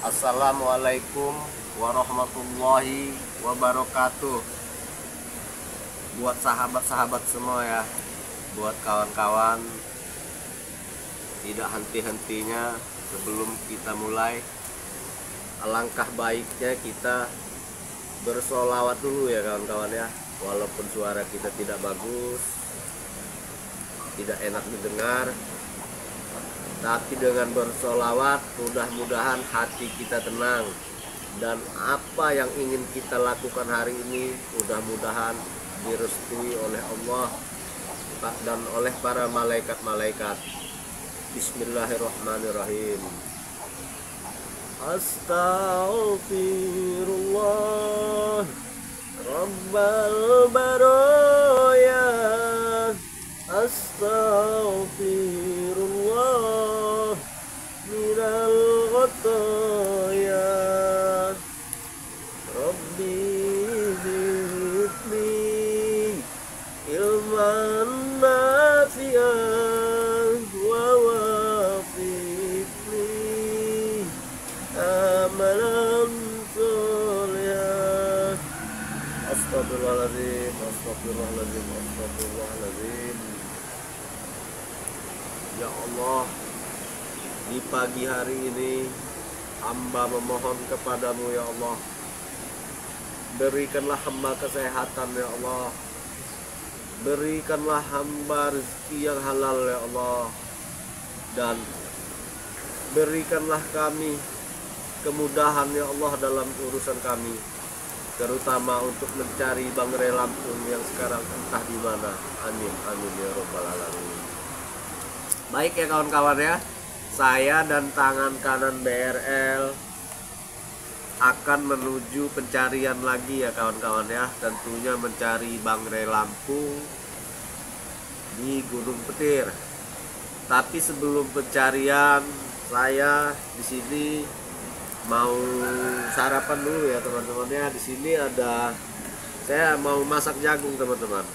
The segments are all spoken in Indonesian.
Assalamualaikum warahmatullahi wabarakatuh. Buat sahabat-sahabat semua ya, buat kawan-kawan, tidak henti-hentinya sebelum kita mulai, alangkah baiknya kita bersolawat dulu ya kawan-kawan ya. Walaupun suara kita tidak bagus, tidak enak didengar, tapi dengan bersolawat mudah-mudahan hati kita tenang, dan apa yang ingin kita lakukan hari ini mudah-mudahan direstui oleh Allah dan oleh para malaikat-malaikat. Bismillahirrahmanirrahim. Astaghfirullah Rabbal baraya, astaghfirullah minal ghataya, Rabbi zidni ilman nafi'an wa wafiqni amalan sholihan. Astagfirullahaladzim, astagfirullahaladzim, astagfirullahaladzim. Ya Allah, di pagi hari ini hamba memohon kepadamu ya Allah, berikanlah hamba kesehatan ya Allah, berikanlah hamba rezeki yang halal ya Allah, dan berikanlah kami kemudahan ya Allah dalam urusan kami, terutama untuk mencari Bangrai Lampung yang sekarang entah di mana. Amin amin ya robbal alamin. Baik ya kawan-kawan ya, saya dan tangan kanan BRL akan menuju pencarian lagi ya kawan-kawan ya, tentunya mencari Bangrai Lampung di Gunung Petir. Tapi sebelum pencarian, saya di sini mau sarapan dulu ya teman-teman ya. Di sini ada, saya mau masak jagung teman-teman,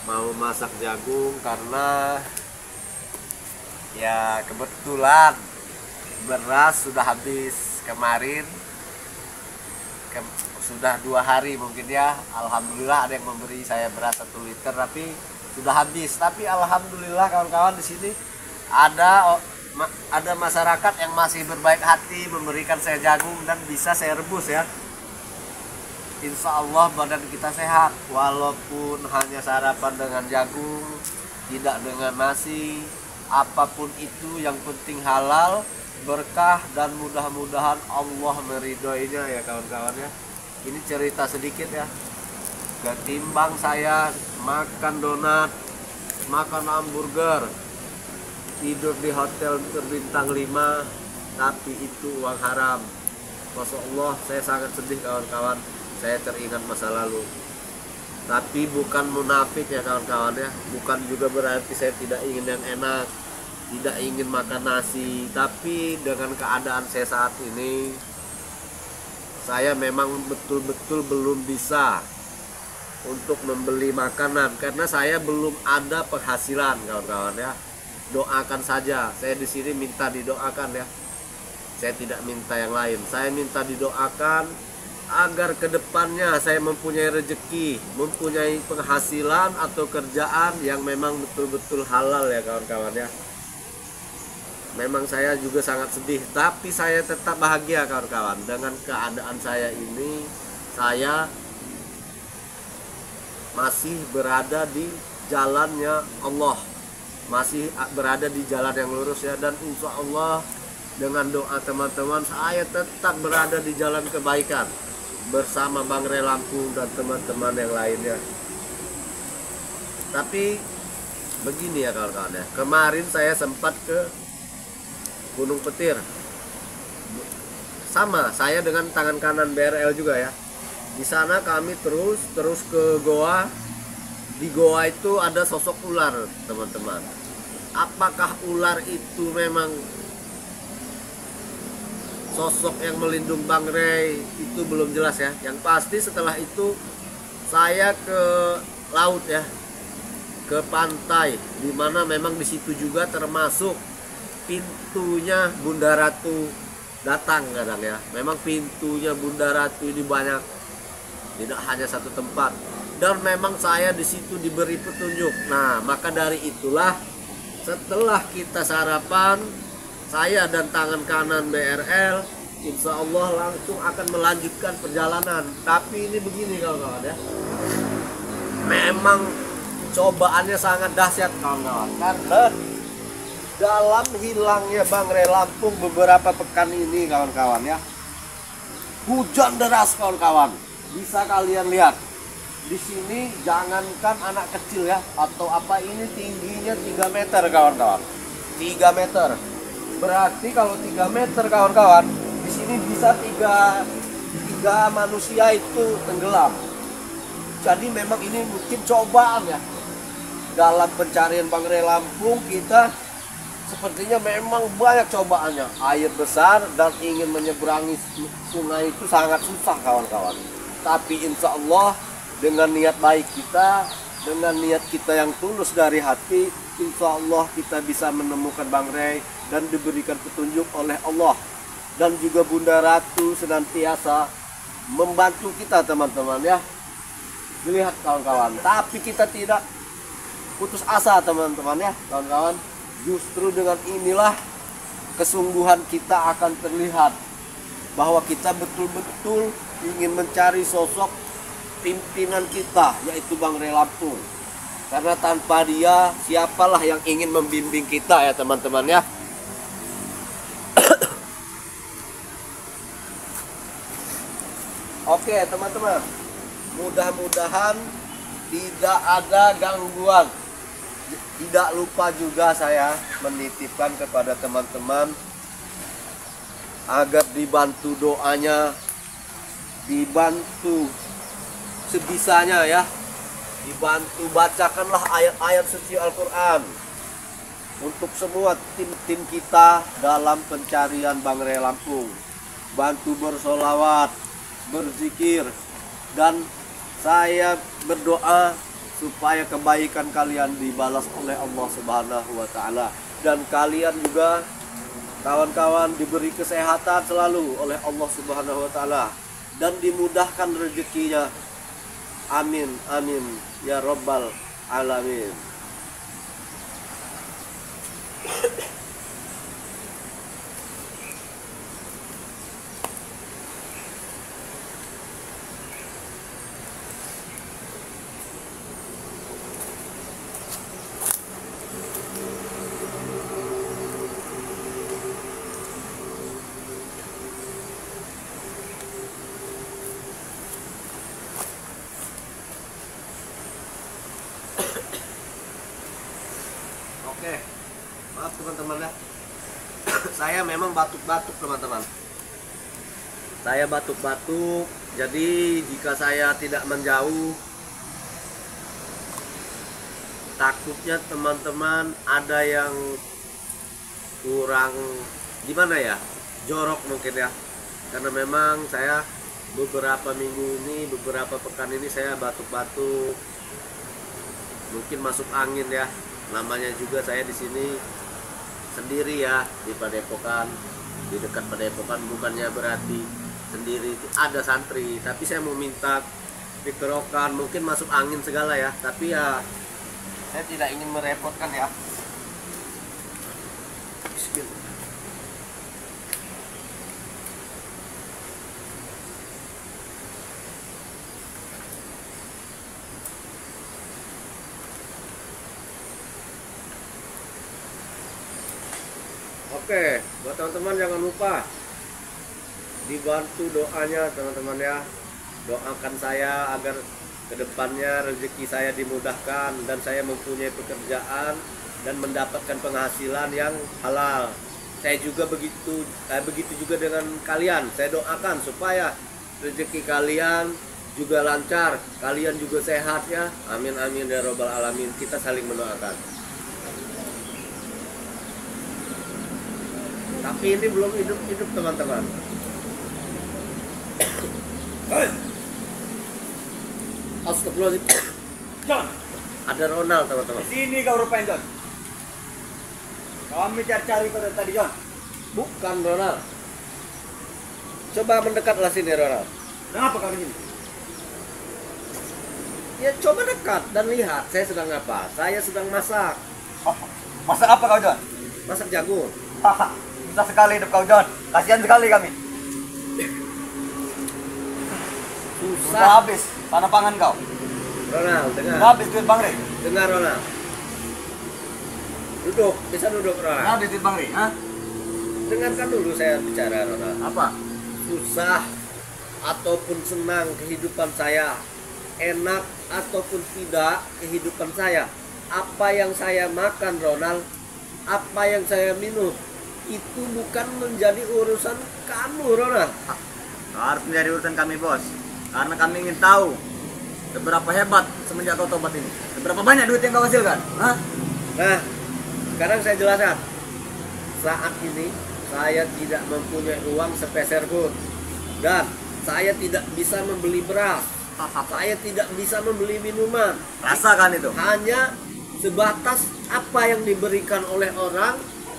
mau masak jagung karena ya kebetulan beras sudah habis kemarin, sudah 2 hari mungkin ya. Alhamdulillah ada yang memberi saya beras 1 liter tapi sudah habis. Tapi alhamdulillah kawan-kawan, di sini ada masyarakat yang masih berbaik hati memberikan saya jagung dan bisa saya rebus ya. Insya Allah badan kita sehat walaupun hanya sarapan dengan jagung, tidak dengan nasi. Apapun itu yang penting halal, berkah, dan mudah-mudahan Allah meridhoinya ya kawan-kawan ya. Ini cerita sedikit ya. Ketimbang saya makan donat, makan hamburger, tidur di hotel berbintang 5, tapi itu uang haram. Masya Allah, saya sangat sedih kawan-kawan. Saya teringat masa lalu. Tapi bukan munafik ya kawan-kawan ya, bukan juga berarti saya tidak ingin yang enak, tidak ingin makan nasi. Tapi dengan keadaan saya saat ini, saya memang betul-betul belum bisa untuk membeli makanan karena saya belum ada penghasilan kawan-kawan ya. Doakan saja, saya di sini minta didoakan ya. Saya tidak minta yang lain, saya minta didoakan agar kedepannya saya mempunyai rezeki, mempunyai penghasilan atau kerjaan yang memang betul-betul halal ya kawan-kawan ya. Memang saya juga sangat sedih, tapi saya tetap bahagia kawan-kawan. Dengan keadaan saya ini, saya masih berada di jalannya Allah, masih berada di jalan yang lurus ya. Dan insya Allah dengan doa teman-teman, saya tetap berada di jalan kebaikan bersama Bangrai Lampung dan teman-teman yang lainnya. Tapi begini ya kawan-kawan ya, kemarin saya sempat ke Gunung Petir, sama saya dengan tangan kanan BRL juga ya. Di sana kami terus ke goa. Di goa itu ada sosok ular teman-teman. Apakah ular itu memang sosok yang melindungi Bangrai, itu belum jelas ya. Yang pasti setelah itu saya ke laut ya, ke pantai, dimana memang di situ juga termasuk pintunya Bunda Ratu datang kadang ya. Memang pintunya Bunda Ratu ini banyak, tidak hanya satu tempat. Dan memang saya di situ diberi petunjuk. Nah, maka dari itulah setelah kita sarapan, saya dan tangan kanan BRL insya Allah langsung akan melanjutkan perjalanan. Tapi ini begini kawan-kawan ya, memang cobaannya sangat dahsyat kawan-kawan, karena dalam hilangnya Bangrai Lampung beberapa pekan ini kawan-kawan ya, hujan deras kawan-kawan. Bisa kalian lihat di sini, jangankan anak kecil ya atau apa, ini tingginya 3 meter kawan-kawan. 3 meter. Berarti kalau 3 meter kawan-kawan, di sini bisa tiga manusia itu tenggelam. Jadi memang ini mungkin cobaan ya. Dalam pencarian Bangrai Lampung kita sepertinya memang banyak cobaannya. Air besar dan ingin menyeberangi sungai itu sangat susah kawan-kawan. Tapi insya Allah dengan niat baik kita, dengan niat kita yang tulus dari hati, insya Allah kita bisa menemukan Bangrai dan diberikan petunjuk oleh Allah. Dan juga Bunda Ratu senantiasa membantu kita teman-teman ya. Lihat kawan-kawan, tapi kita tidak putus asa teman-teman ya kawan-kawan. Justru dengan inilah kesungguhan kita akan terlihat bahwa kita betul-betul ingin mencari sosok pimpinan kita, yaitu Bangrai Lampung. Karena tanpa dia, siapalah yang ingin membimbing kita ya teman-teman ya. Oke teman-teman, mudah-mudahan tidak ada gangguan. Tidak lupa juga saya menitipkan kepada teman-teman agar dibantu doanya, dibantu sebisanya ya, dibantu bacakanlah ayat-ayat suci Al-Quran untuk semua tim-tim kita dalam pencarian Bangrai Lampung. Bantu bersolawat, berzikir, dan saya berdoa supaya kebaikan kalian dibalas oleh Allah Subhanahu wa Ta'ala, dan kalian juga kawan-kawan diberi kesehatan selalu oleh Allah Subhanahu wa Ta'ala dan dimudahkan rezekinya. Amin amin ya rabbal alamin. Oke, maaf teman-teman ya. Saya memang batuk-batuk teman-teman. Saya batuk-batuk, jadi jika saya tidak menjauh, takutnya teman-teman ada yang kurang gimana ya, jorok mungkin ya. Karena memang saya beberapa minggu ini, beberapa pekan ini saya batuk-batuk, mungkin masuk angin ya. Namanya juga saya di sini sendiri ya, di Padepokan, di dekat Padepokan, bukannya berarti sendiri, ada santri, tapi saya mau minta dikerokan, mungkin masuk angin segala ya, tapi ya saya tidak ingin merepotkan ya. Bismillah. Oke, buat teman-teman jangan lupa dibantu doanya teman-teman ya. Doakan saya agar kedepannya rezeki saya dimudahkan dan saya mempunyai pekerjaan dan mendapatkan penghasilan yang halal. Saya juga begitu juga dengan kalian. Saya doakan supaya rezeki kalian juga lancar, kalian juga sehat ya. Amin amin ya robbal alamin. Kita saling mendoakan. Tapi ini belum hidup teman-teman. Astagfirullahaladzim. John, Ada Ronald teman-teman. sini kau rupain John. Kami cari-cari pada tadi John. Bukan Ronald. Coba mendekatlah sini Ronald. Kenapa kau di sini? Ya coba dekat dan lihat saya sedang apa. Saya sedang masak. Oh, masak apa kau John? Masak jagung. Haha, susah sekali hidup kau John. Kasihan sekali kami. Sudah Susah. habis tanah pangan kau. Ronald, Sudah dengar. habis duit Bang Ri. Dengar Ronald. Duduk, bisa duduk Sudah Ronald. habis duit Bang Ri. Hah? Dengarkan dulu saya bicara Ronald. Apa? Susah ataupun senang kehidupan saya, enak ataupun tidak kehidupan saya, apa yang saya makan Ronald, apa yang saya minum, itu bukan menjadi urusan kamu Ronald. Harus menjadi urusan kami bos. Karena kami ingin tahu seberapa hebat semenjak kau tobat ini. Seberapa banyak duit yang kau hasilkan? Hah? Nah, sekarang saya jelaskan. Saat ini saya tidak mempunyai uang sepeser pun, dan saya tidak bisa membeli beras. Saya tidak bisa membeli minuman. Rasakan itu. Hanya sebatas apa yang diberikan oleh orang,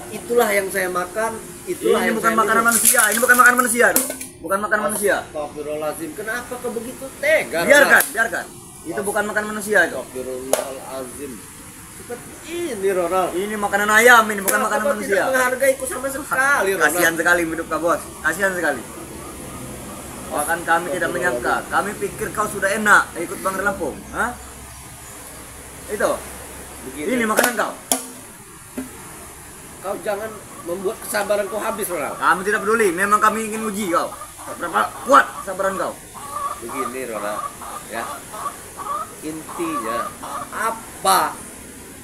itulah yang saya makan, itulah Ini yang bukan saya makanan minum. manusia. Ini bukan makanan manusia. Tuh. Bukan makanan manusia. Astagfirullahaladzim, kenapa kau begitu tega? Biarkan, biarkan. Itu bukan makanan manusia itu. Astagfirullahaladzim. Seperti ini Ronald. Ini makanan ayam, ini bukan Kenapa makanan kau manusia. tidak menghargaiku sama sekali Ronald? Kasihan sekali hidup kau bos. Kasihan sekali. Bahkan kami tidak menyangka. Kami pikir kau sudah enak ikut Bang Ri Lampung. Hah? Itu. Begini. Ini makanan kau. Kau jangan membuat kesabaran kau habis Ronald. Kami tidak peduli. Memang kami ingin uji kau. Berapa kuat sabaran kau? Begini Ronald, ya. Intinya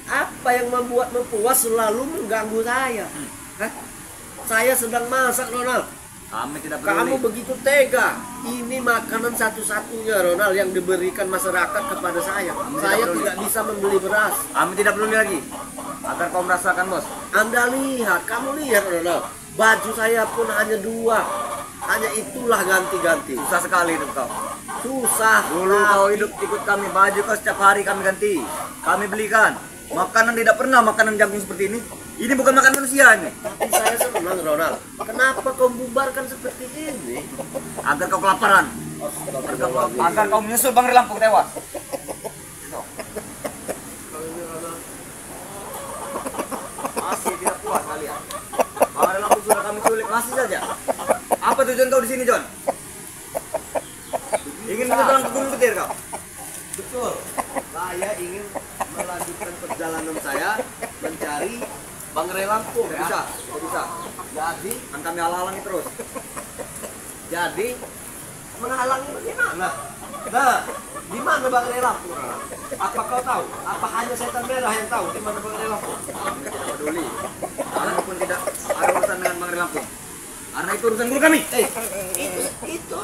apa yang membuatmu puas selalu mengganggu saya? Hah? Saya sedang masak Ronald. Kami tidak peduli. Kamu begitu tega. Ini makanan satu-satunya Ronald yang diberikan masyarakat kepada saya. Saya tidak bisa membeli beras. Kami tidak peduli lagi. Agar kau merasakan bos. Anda lihat, kamu lihat Ronald. Baju saya pun hanya 2. Hanya itulah ganti-ganti. Susah sekali hidup kau. Susah. Dulu kau hidup ikut kami, baju kau setiap hari kami ganti. Kami belikan. Makanan tidak pernah makanan jagung seperti ini. Ini bukan makanan manusia ini. Tapi saya senang Ronald. Kenapa kau bubarkan seperti ini? Agar kau kelaparan. Agar kau menyusul Bang Ri Lampung tewas. Itu. Masih tidak puas kalian. Bang Ri Lampung sudah kami culik, masih saja. Apa tujuan kau di sini, John? Ingin menyeberang ke Gunung Petir kau? Betul. Saya ingin melanjutkan perjalanan saya mencari Bang Ri Lampung. Tidak bisa, tidak bisa. Jadi, Kan kami halang-halangi terus. jadi menghalangi bagaimana? Nah, di mana Bang Ri Lampung? Apa kau tahu? Apa hanya setan merah yang tahu di mana Bang Ri Lampung? Kami tidak peduli. Kami pun tidak ada urusan dengan Bang Ri Lampung. Karena itu urusan guru kami. Itu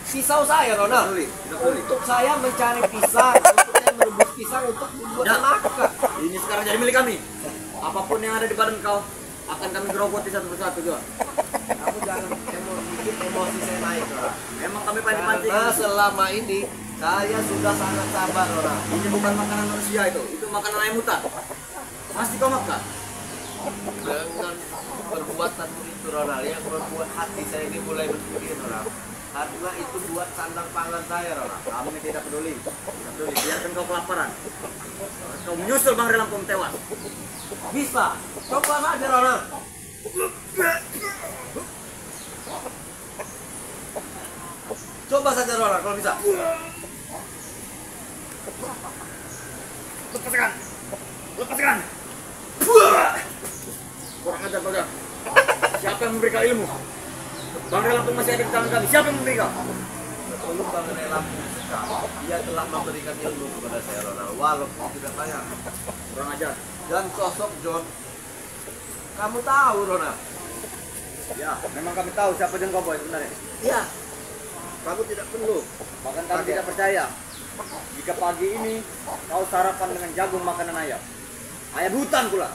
pisau saya Ronald. Peduli, tidak peduli. Untuk saya mencari pisang, untuk saya merebus pisang untuk membuat Ya. makan. Ini sekarang jadi milik kami. Apapun yang ada di badan kau akan kami gerogoti satu persatu, John. Kamu jangan bikin emosi saya naik Ronald. Memang kami pancing-pancing. Karena selama ini saya sudah sangat sabar Ronald. Ini bukan makanan manusia itu makanan ayam hutan. Pasti kau makan. Dengan perbuatanmu itu Ronald yang membuat hati saya ini mulai berpikir Ronald. Karena itu buat sandang pangan saya Ronald. Kami tidak peduli. Tidak peduli. Biarkan kau kelaparan. Kau menyusul Bang Ri Lampung tewas. Bisa, coba saja Ronald. Coba saja Ronald kalau bisa. Lepaskan. Lepaskan. Kurang ajar kau, John. Siapa yang memberi kau ilmu? Bang Ri Lampung masih ada di tangan kami. Siapa yang memberi kau? Sebelum Bang Ri Lampung dia telah memberikan ilmu kepada saya Ronald, walaupun tidak banyak. Kurang ajar. Dan sosok John, kamu tahu Ronald? Ya, memang kami tahu siapa John Cowboy sebenarnya. Ya, kamu tidak perlu. Bahkan kami tidak percaya jika pagi ini kau sarapan dengan jagung makanan ayam. Ayam hutan pula.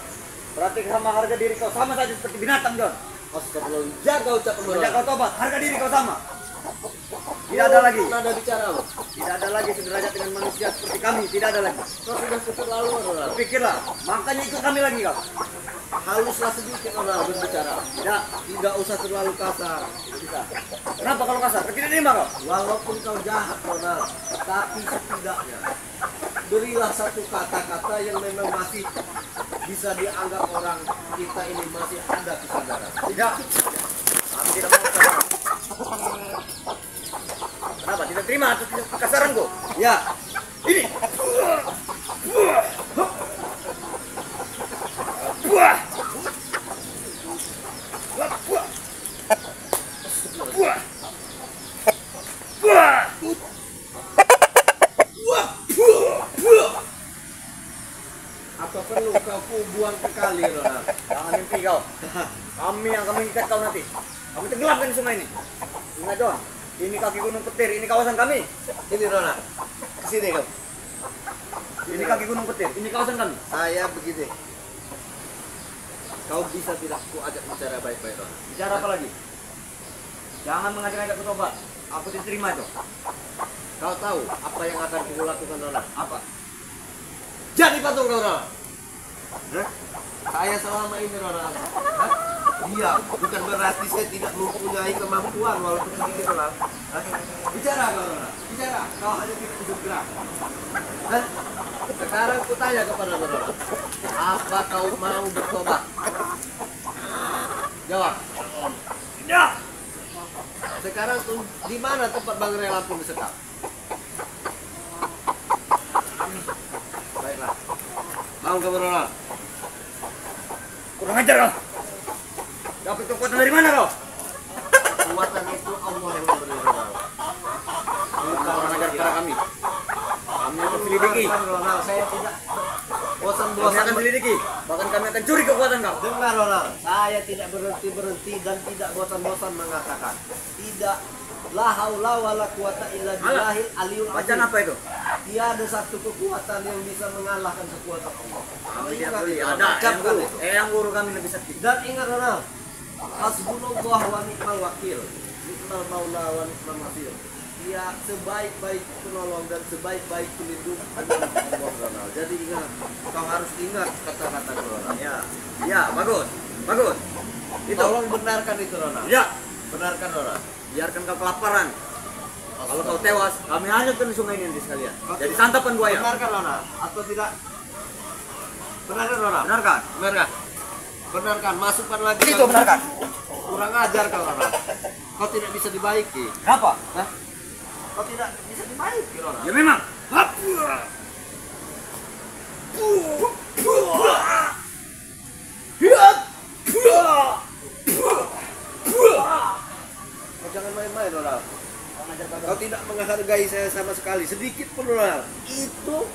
Berarti sama harga diri kau sama saja seperti binatang, John. Astagfirullah, jaga ucapanmu Sejak Ronald. kau tobat, harga diri kau sama. Tidak ada lagi. Nada bicara lo. Tidak ada lagi sederajat dengan manusia seperti kami. Tidak ada lagi. Kau sudah keterlaluan Ronald. Pikirlah, makanya ikut kami lagi kau. Haluslah sedikit Ronald berbicara. Tidak, Tidak usah terlalu kasar. kita. Kenapa kalau kasar? Kau tidak terima kau? Walaupun kau jahat Ronald, tapi setidaknya berilah satu kata-kata yang memang masih bisa dianggap orang kita ini masih ada kesadaran. Tidak. Kami tidak mau kasar. Kenapa? Tidak terima atas kasaranku? Ya, Ini. Buah. Buah. Buah. Buah. apa perlu kau buang ke kali Ronald? Jangan mimpi kau. Kami yang akan mengikat kau nanti. Kami tenggelamkan di sungai ini. Ingat John, ini kaki Gunung Petir, ini kawasan kami. Ini Ronald, kesini kau. Ini kaki Gunung Petir, ini kawasan kami. Saya begini. Kau bisa tidak ku ajak bicara baik-baik Ronald? Bicara apa lagi? Jangan mengajak-ajak ke tobat. Aku tidak terima itu. Kau tahu apa yang akan ku lakukan Ronald? Apa? Jadi patung Ronald. Hah? Saya selama ini Ronald. Hah? Iya, bukan berarti saya tidak mempunyai kemampuan walaupun sedikit Ronald. Hah? Bicara kau Ronald. Bicara. Kau hanya tidak bisa gerak. Hah? Sekarang ku tanya kepada Ronald. Apa kau mau bertobat? Jawab. Tidak. Sekarang tuh di mana tempat Bang Ray Lampung disekap? Baiklah. Mau ke Ronald? Kurang ajar kau. Dapat kekuatan dari mana kau? Kekuatan itu Allah yang memberi Ronald. Kurang ajar kepada kami. Kami akan selidiki. Ronald, saya tidak Kami bosan-bosan. akan selidiki. Bahkan kami akan curi kekuatan kau. Dengar Ronald, saya tidak berhenti dan tidak bosan-bosan mengatakan tidak la haula wala quwata illa billahil aliyul Bacaan azim. apa itu? Tiada satu kekuatan yang bisa mengalahkan kekuatan Allah. Kami tidak Ingat peduli. itu, Ada ucapkan yang itu. yang guru kami lebih sakti. Dan ingat Ronald, hasbunallah wa ni'mal wakil, ni'mal maula wa ni'mal nasir. Dia sebaik-baik penolong dan sebaik-baik pelindung adalah Allah Ronald. Jadi ingat, kau harus ingat kata-kata Ronald. Ya, ya, bagus, bagus. Itu. Tolong benarkan itu Ronald. Ya, Benarkan Ronald. biarkan kau kelaparan. Kalau kau tewas, kami hanyutkan di sungai ini nanti sekalian. Jadi santapan buaya. Benarkan Ronald atau tidak? Benarkan Ronald. Benarkan? Benarkan. Benarkan. Masukkan lagi. Itu benarkan. Kurang ajar kau Ronald. Kau tidak bisa dibaiki. Kenapa? Hah? Kau tidak bisa dibaiki Ronald. Ya memang. Hap. Kau jangan main-main Ronald. Kau tidak menghargai saya sama sekali sedikit pun Ronald. Itu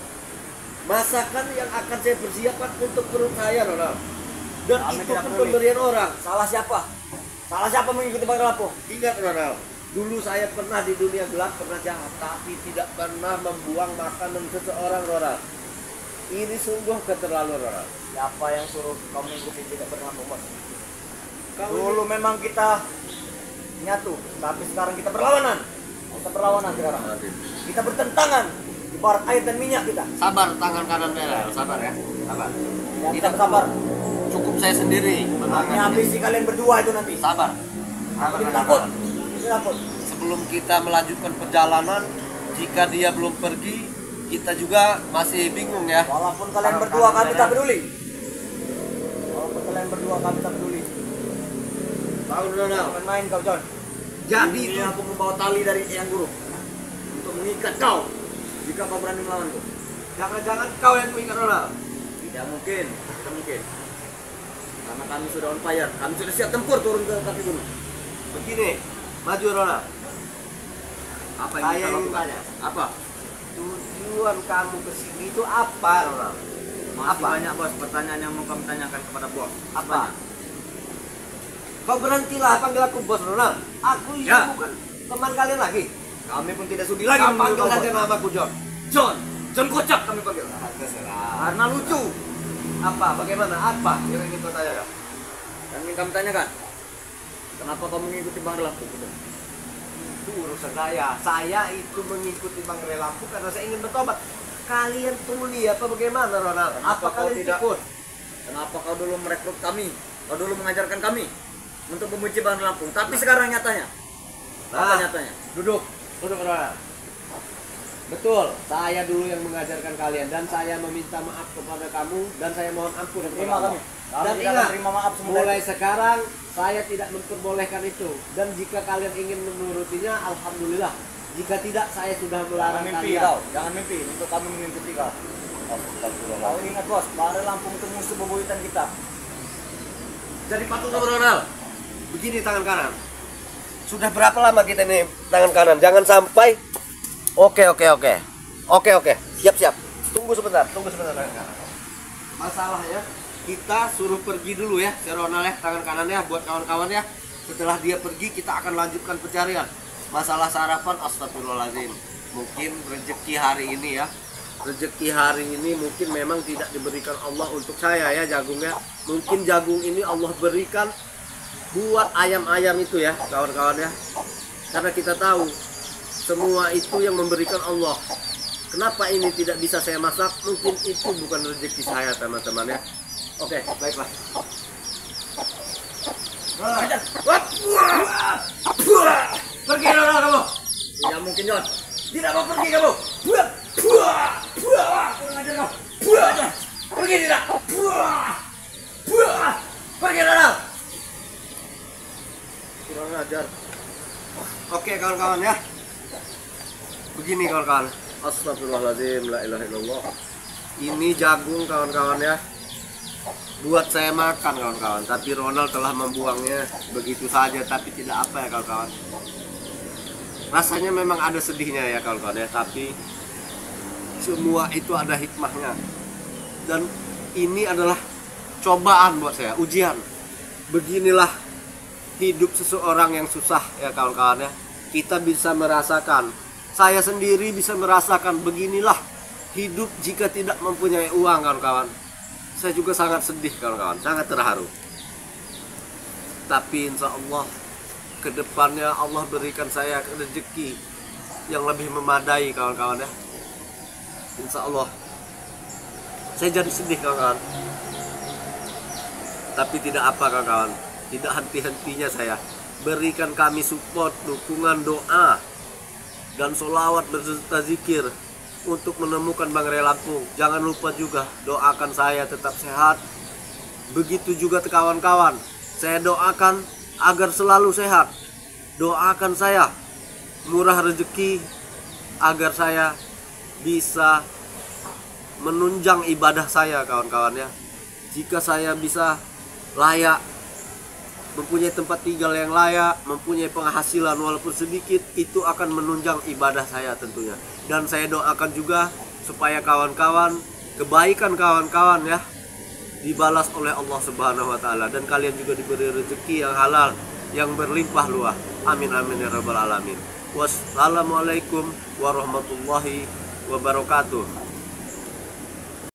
masakan yang akan saya persiapkan untuk perut saya Ronald. Dan Kami itu tidak pun peduli. pemberian orang. Salah siapa? Salah siapa mengikuti Bang Lampung? Ingat Ronald, dulu saya pernah di dunia gelap, pernah jahat, tapi tidak pernah membuang makanan seseorang Ronald. Ini sungguh keterlaluan Ronald. Siapa yang suruh kau mengikuti tidak pernah membuat? Kau Dulu memang kita nyatu, tapi sekarang kita berlawanan. Kita berlawanan sekarang. Kita bertentangan. Ibarat air dan minyak kita. sabar, tangan kanan merah, sabar ya, sabar. Yang Tidak sabar. Cukup saya sendiri Kami menangani. habisi kalian berdua itu nanti. Sabar. Aku tidak takut. Tidak takut. Sebelum kita melanjutkan perjalanan, jika dia belum pergi, kita juga masih bingung ya. Walaupun kalian berdua kami tak peduli. Walaupun kalian berdua kami tak peduli. Tahu Ronald. Jangan main kau John. Jadi Ini aku membawa tali dari Eyang Guru untuk mengikat kau jika kau berani melawanku. jangan-jangan kau yang mengingat Ronald. Tidak mungkin, tidak mungkin. Karena kami sudah on fire, kami sudah siap tempur turun ke kaki gunung. Begini, maju Ronald. Apa yang Saya kita ingin lakukan? tanya. Apa? Tujuan kamu ke sini itu apa Ronald? Masih Apa? banyak bos pertanyaan yang mau kami tanyakan kepada bos. Apa? Banyak. Kau berhentilah panggil aku bos Ronald. Aku ini Ya. bukan teman kalian lagi. Kami pun tidak sudi lagi Kau memanggil panggil kau saja bos. namaku John. John, John Kocak kami panggil. Terserah. Karena lucu. Apa? Bagaimana? Apa yang ingin kau tanyakan? Dan ingin kami tanyakan, kenapa kau mengikuti Bang Lampung? Itu urusan saya. Saya itu mengikuti Bang Ray Lampung karena saya ingin bertobat. Kalian tuli apa bagaimana Ronald? Kenapa Apa kau kalian tidak- ikut? Kenapa kau dulu merekrut kami? Kau dulu mengajarkan kami untuk membenci Bang Lampung. Tapi sekarang nyatanya, Apa nyatanya? Duduk Ronald. Betul, saya dulu yang mengajarkan kalian dan saya meminta maaf kepada kamu dan saya mohon ampun kepada Terima kamu. kami. Kami Dan tidak ingat, terima maaf semua. mulai sekarang saya tidak memperbolehkan itu. Dan jika kalian ingin menurutinya, alhamdulillah. Jika tidak, saya sudah Jangan melarang mimpi kalian. kau, jangan mimpi untuk kami mengikuti kau. Kau ingat bos, bara Lampung itu musuh bebuyutan kita. Jadi patuh sama Ronald. Begini tangan kanan. Sudah berapa lama kita ini tangan kanan? Jangan sampai. Oke. Siap. Tunggu sebentar tangan kanan. Masalahnya kita suruh pergi dulu ya, si Ronald ya, tangan kanan ya, buat kawan-kawan ya. Setelah dia pergi, kita akan lanjutkan pencarian. Masalah sarapan, astagfirullahaladzim. Mungkin rezeki hari ini ya. Rezeki hari ini mungkin memang tidak diberikan Allah untuk saya ya, jagungnya. Mungkin jagung ini Allah berikan buat ayam-ayam itu ya, kawan-kawan ya. Karena kita tahu semua itu yang memberikan Allah. Kenapa ini tidak bisa saya masak? Mungkin itu bukan rezeki saya, teman-teman ya. Oke, baiklah. Pergi Ronald kamu. Tidak mungkin John. Tidak mau pergi kamu. Kurang ajar kamu. Pergi tidak. Pergi Ronald. Kurang ajar. Oke kawan-kawan ya. Begini kawan-kawan. Astagfirullahaladzim, la ilaha illallah. Ini jagung kawan-kawan ya. Buat saya makan kawan-kawan. Tapi Ronald telah membuangnya begitu saja. Tapi tidak apa ya kawan-kawan. Rasanya memang ada sedihnya ya kawan-kawan ya. Tapi semua itu ada hikmahnya. Dan ini adalah cobaan buat saya, ujian. Beginilah hidup seseorang yang susah ya kawan-kawan ya. Kita bisa merasakan, saya sendiri bisa merasakan beginilah hidup jika tidak mempunyai uang kawan-kawan. Saya juga sangat sedih kawan-kawan, sangat terharu. Tapi insya Allah kedepannya Allah berikan saya rezeki yang lebih memadai kawan-kawan ya. Insya Allah. Saya jadi sedih kawan-kawan. Tapi tidak apa kawan-kawan, tidak henti-hentinya saya. Berikan kami support, dukungan, doa dan sholawat berserta zikir untuk menemukan Bang Ray Lampung. Jangan lupa juga doakan saya tetap sehat. Begitu juga kawan-kawan. Saya doakan agar selalu sehat. Doakan saya murah rezeki agar saya bisa menunjang ibadah saya kawan-kawan ya. Jika saya bisa layak, mempunyai tempat tinggal yang layak, mempunyai penghasilan walaupun sedikit, itu akan menunjang ibadah saya tentunya. Dan saya doakan juga supaya kawan-kawan, kebaikan kawan-kawan ya, dibalas oleh Allah Subhanahu wa taala, dan kalian juga diberi rezeki yang halal, yang berlimpah luas. Amin amin ya rabbal alamin. Wassalamualaikum warahmatullahi wabarakatuh.